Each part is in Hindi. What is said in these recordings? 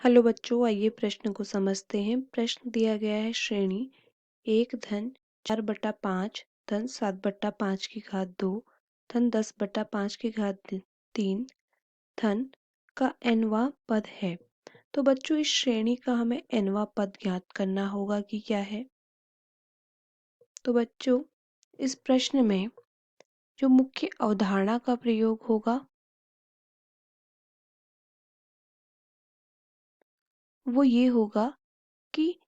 हेलो बच्चों, आइए प्रश्न को समझते हैं। प्रश्न दिया गया है श्रेणी 1 धन 4/5 धन 7/5 की घात 2 धन 10/5 की घात 3 धन का nवां पद है। तो बच्चों, इस श्रेणी का हमें nवां पद ज्ञात करना होगा कि क्या है। तो बच्चों, इस प्रश्न में जो मुख्य अवधारणा का प्रयोग होगा वो ये होगा कि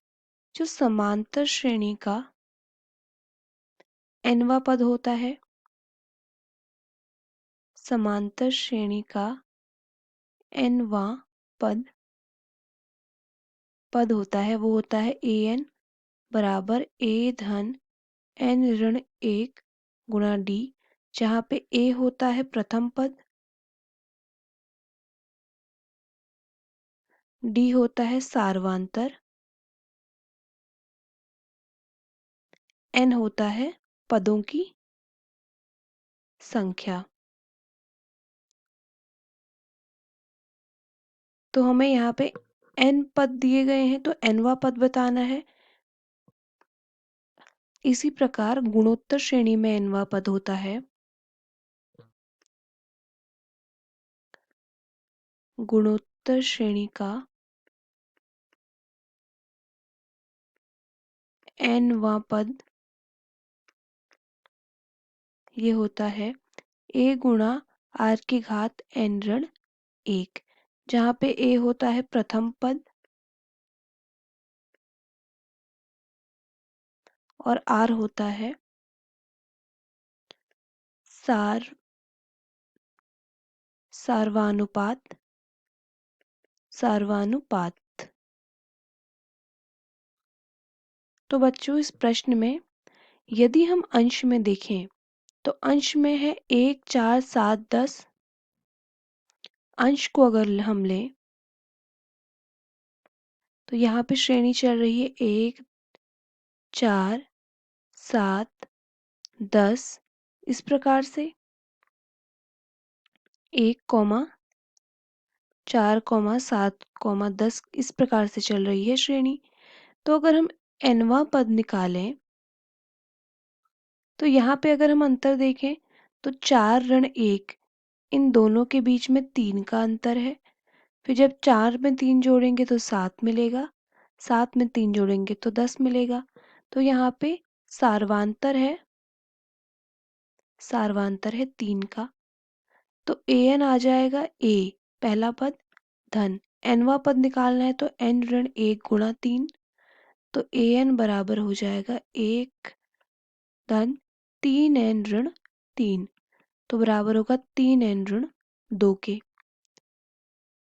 जो समांतर श्रेणी का nवां पद होता है, समांतर श्रेणी का nवां पद होता है वो होता है an बराबर a धन n ऋण 1 गुणा d, जहाँ पे a होता है प्रथम पद, d होता है सार्वांतर, n होता है पदों की संख्या। तो हमें यहाँ पे n पद दिए गए हैं तो nवां पद बताना है। इसी प्रकार गुणोत्तर श्रेणी में nवां पद होता है। गुणोत्तर श्रेणी का nवां पद ये होता है a गुणा r की घात n ऋण 1, जहाँ पे a होता है प्रथम पद और r होता है सार सार्वानुपात सार्वानुपात। तो बच्चों, इस प्रश्न में यदि हम अंश में देखें तो अंश में है 1, 4, 7, 10। अंश को अगर हम लें तो यहाँ पे श्रेणी चल रही है 1, 4, 7, 10 इस प्रकार से 1, 4, 7, 10 इस प्रकार से चल रही है श्रेणी। तो अगर हम nवां पद निकालें तो यहाँ पे अगर हम अंतर देखें तो 4 ऋण 1 इन दोनों के बीच में 3 का अंतर है। फिर जब 4 में 3 जोड़ेंगे तो 7 मिलेगा, 7 में 3 जोड़ेंगे तो 10 मिलेगा। तो यहाँ पे सार्वांतर है 3 का। तो an आ जाएगा a पहला पद धन nवां पद निकालना है तो n ऋण 1 गुणा 3। तो an बराबर हो जाएगा 1 धन 3n ऋण 3, तो बराबर होगा 3n ऋण 2 के।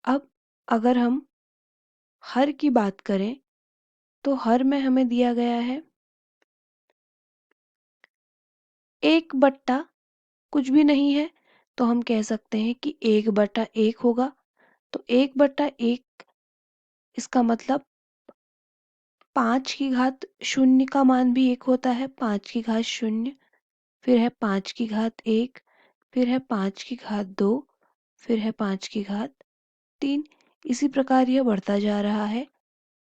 अब अगर हम हर की बात करें तो हर में हमें दिया गया है 1/, कुछ भी नहीं है तो हम कह सकते हैं कि 1/1 होगा। तो 1/1 इसका मतलब 5 की घात 0 का मान भी 1 होता है। 5 की घात 0, फिर है 5 की घात 1, फिर है 5 की घात 2, फिर है 5 की घात 3। इसी प्रकार यह बढ़ता जा रहा है।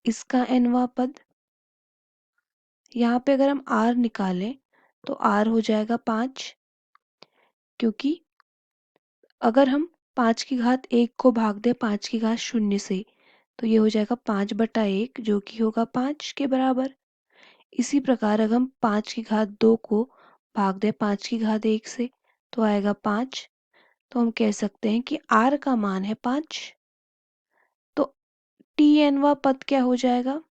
इसका nवां पद, यहाँ पे अगर हम r निकालें तो r हो जाएगा 5, क्योंकि अगर हम 5 की घात 1 को भाग दें 5 की घात 0 से तो ये हो जाएगा 5/1 जो कि होगा 5 के बराबर। इसी प्रकार अगर हम 5 की घात 2 को भाग दें 5 की घात 1 से तो आएगा 5। तो हम कह सकते हैं कि r का मान है 5। तो tnवां पद क्या हो जाएगा?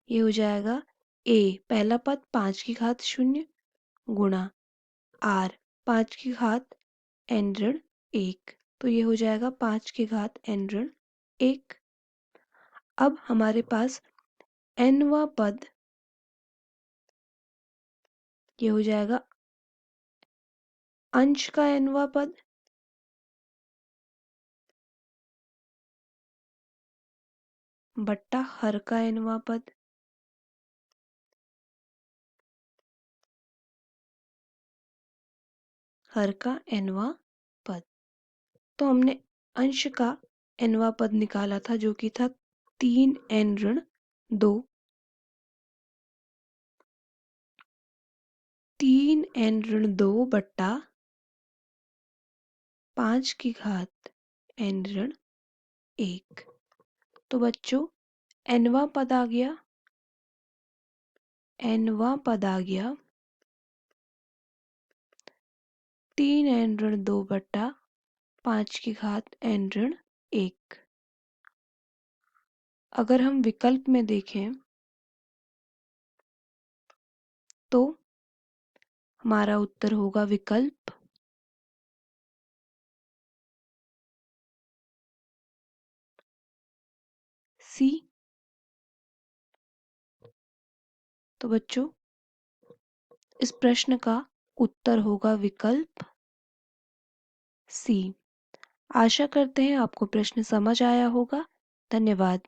ये हो जाएगा a पहला पद 5 की घात 0 गुणा r 5 की घात n ऋण 1, तो ये हो जाएगा 5 की घात n ऋण 1। अब हमारे पास nवां पद ये हो जाएगा अंश का nवां पद बट्टा हर का nवां पद। हर का nवां पद। तो हमने अंश का nवां पद निकाला था जो कि था 3n ऋण 2। 3n ऋण 2 बट्टा 5 की घात n ऋण 1। तो बच्चों nवां पद आ गया, nवां पद आ गया 3n ऋण 2 बट्टा 5 की घात n ऋण 1। अगर हम विकल्प में देखें तो हमारा उत्तर होगा विकल्प सी। तो बच्चों इस प्रश्न का उत्तर होगा विकल्प सी। आशा करते हैं आपको प्रश्न समझ आया होगा। धन्यवाद।